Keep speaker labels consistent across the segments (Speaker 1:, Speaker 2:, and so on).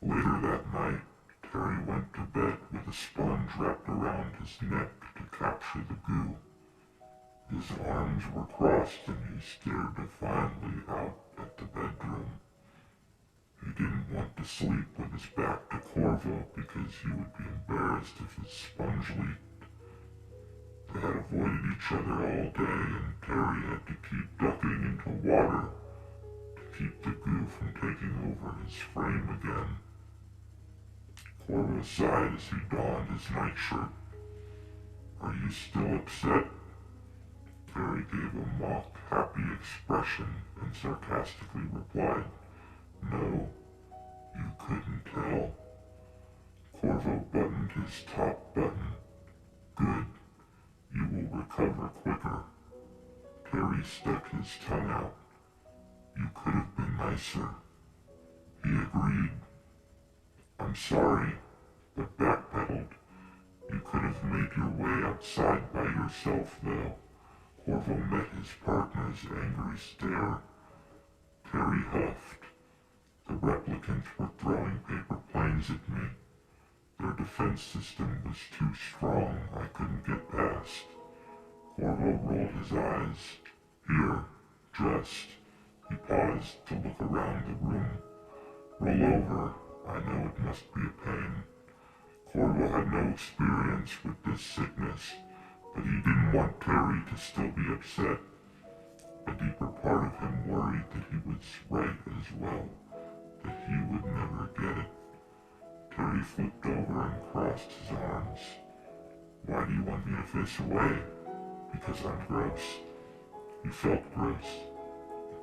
Speaker 1: Later that night, Terry went to bed with a sponge wrapped around his neck to capture the goo. His arms were crossed and he stared defiantly out at the bedroom. He didn't want to sleep with his back to Corvo because he would be embarrassed if his sponge leaked. They had avoided each other all day and Terry had to keep ducking into water to keep the goo from taking over his frame again. Corvo sighed as he donned his nightshirt. "Are you still upset?" Terry gave a mock happy expression and sarcastically replied, "No, you couldn't tell." Corvo buttoned his top button. "Good. You will recover quicker." Terry stuck his tongue out. "You could have been nicer." He agreed. "I'm sorry, but backpedaled. You could have made your way outside by yourself, though." Corvo met his partner's angry stare. Terry huffed. "The replicants were throwing paper planes at me. Their defense system was too strong. I couldn't get past." Corvo rolled his eyes. "Here, just." He paused to look around the room. "Roll over. I know it must be a pain." Corvo had no experience with this sickness, but he didn't want Terry to still be upset. A deeper part of him worried that he was right as well, that he would never get it. Terry flipped over and crossed his arms. "Why do you want me to fish away?" "Because I'm gross." He felt gross.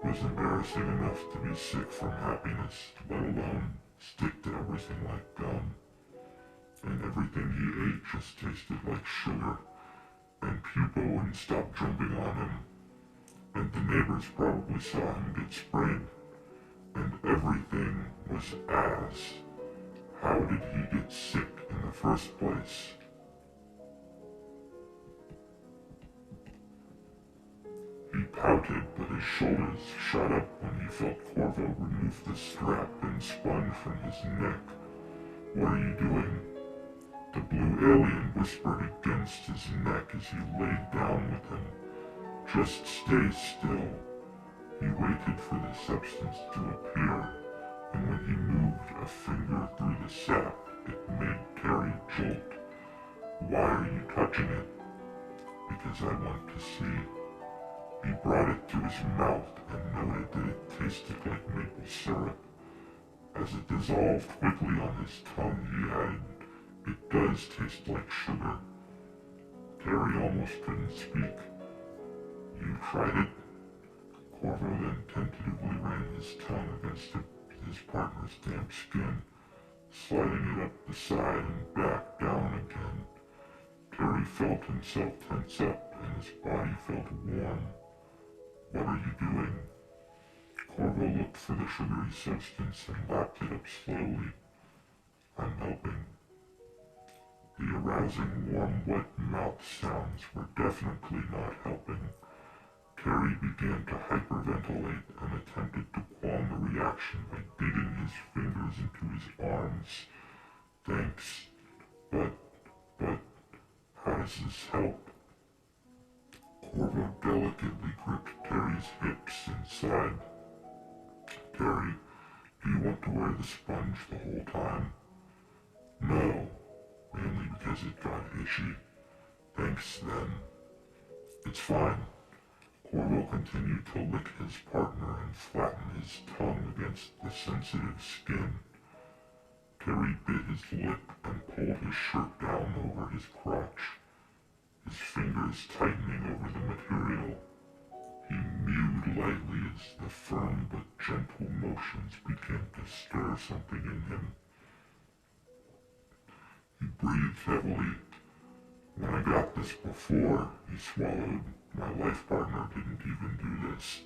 Speaker 1: It was embarrassing enough to be sick from happiness, let alone stick to everything like gum. And everything he ate just tasted like sugar, and Pupa wouldn't stop jumping on him, and the neighbors probably saw him get sprayed, and everything was ass. How did he get sick in the first place? He pouted, but his shoulders shot up when he felt Corvo remove the strap and sponge from his neck. "What are you doing?" The blue alien whispered against his neck as he laid down with him. "Just stay still." He waited for the substance to appear, and when he moved a finger through the sap, it made Terry jolt. "Why are you touching it?" "Because I want to see." He brought it to his mouth and noted that it tasted like maple syrup. As it dissolved quickly on his tongue, he added, "It does taste like sugar." Terry almost couldn't speak. "You tried it?" Corvo then tentatively ran his tongue against his partner's damp skin, sliding it up the side and back down again. Terry felt himself tense up and his body felt warm. "What are you doing?" Corvo looked for the sugary substance and lapped it up slowly. "I'm helping." The arousing warm wet mouth sounds were definitely not helping. Terry began to hyperventilate and attempted to calm the reaction by digging his fingers into his arms. "Thanks, but, how does this help?" Corvo delicately gripped Terry's hips and sighed. "Terry, do you want to wear the sponge the whole time?" "No, mainly because it got itchy." "Thanks, then." "It's fine." Corvo continued to lick his partner and flatten his tongue against the sensitive skin. Terry bit his lip and pulled his shirt down over his crotch, his fingers tightening over the material. He mewed lightly as the firm but gentle motions began to stir something in him. He breathed heavily. "When I got this before," he swallowed. "My life partner didn't even do this."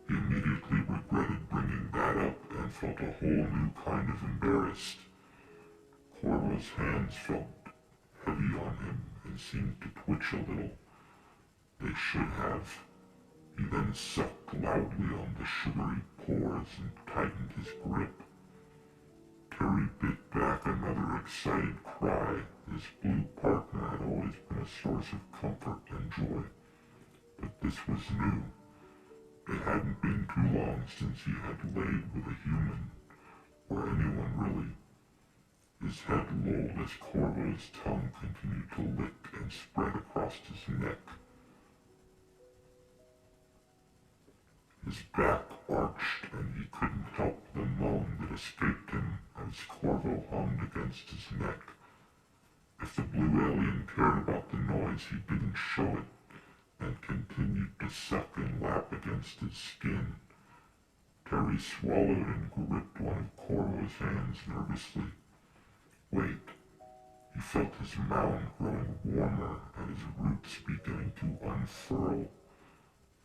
Speaker 1: He immediately regretted bringing that up and felt a whole new kind of embarrassed. Corvo's hands felt heavy on him and seemed to twitch a little. They should have. He then sucked loudly on the sugary pores and tightened his grip. Terry excited cry. His blue partner had always been a source of comfort and joy, but this was new. It hadn't been too long since he had laid with a human, or anyone really. His head lolled as Corvo's tongue continued to lick and spread across his neck. His back arched, and he couldn't help the moan that escaped him as Corvo hummed against his neck. If the blue alien cared about the noise, he didn't show it, and continued to suck and lap against his skin. Terry swallowed and gripped one of Corvo's hands nervously. Wait. He felt his mound growing warmer and his roots beginning to unfurl.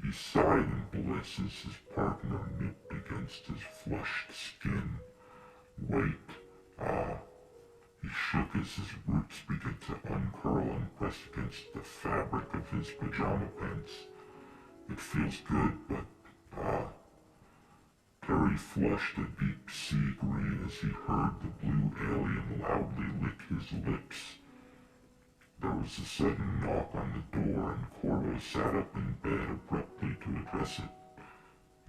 Speaker 1: He sighed in bliss as his partner nipped against his flushed skin. Wait. He shook as his roots began to uncurl and press against the fabric of his pajama pants. It feels good, but, Terry flushed a deep sea green as he heard the blue alien loudly lick his lips. There was a sudden knock on the door, and Corvo sat up in bed abruptly to address it.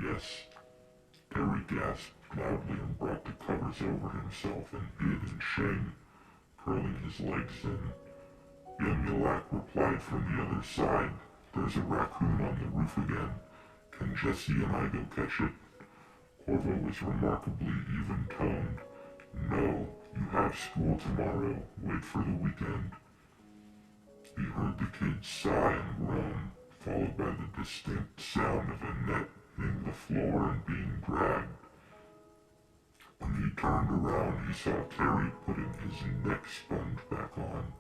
Speaker 1: Yes, Terry gasped loudly and brought the covers over himself and hid in shame, curling his legs in. Yemulak replied from the other side, "There's a raccoon on the roof again. Can Jesse and I go catch it?" Corvo was remarkably even-toned. "No, you have school tomorrow. Wait for the weekend." He heard the kid sigh and groan, followed by the distinct sound of a net hitting the floor and being dragged. When he turned around, he saw Terry putting his neck sponge back on.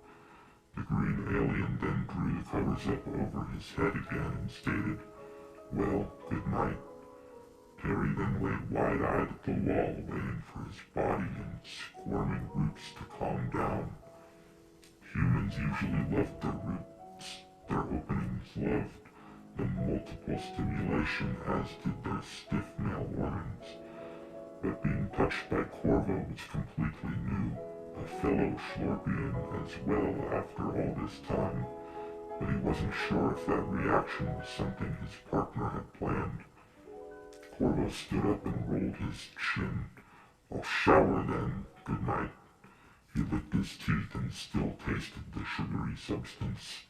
Speaker 1: The green alien then drew the covers up over his head again and stated, "Well, good night." Terry then lay wide-eyed at the wall, waiting for his body and squirming roots to calm down. Humans usually loved their roots. Their openings loved the multiple stimulation, as did their stiff male organs. But being touched by Corvo was completely new, a fellow Schlorpian as well after all this time, but he wasn't sure if that reaction was something his partner had planned. Corvo stood up and rolled his chin. "I'll shower then. Good night." He licked his teeth and still tasted the sugary substance.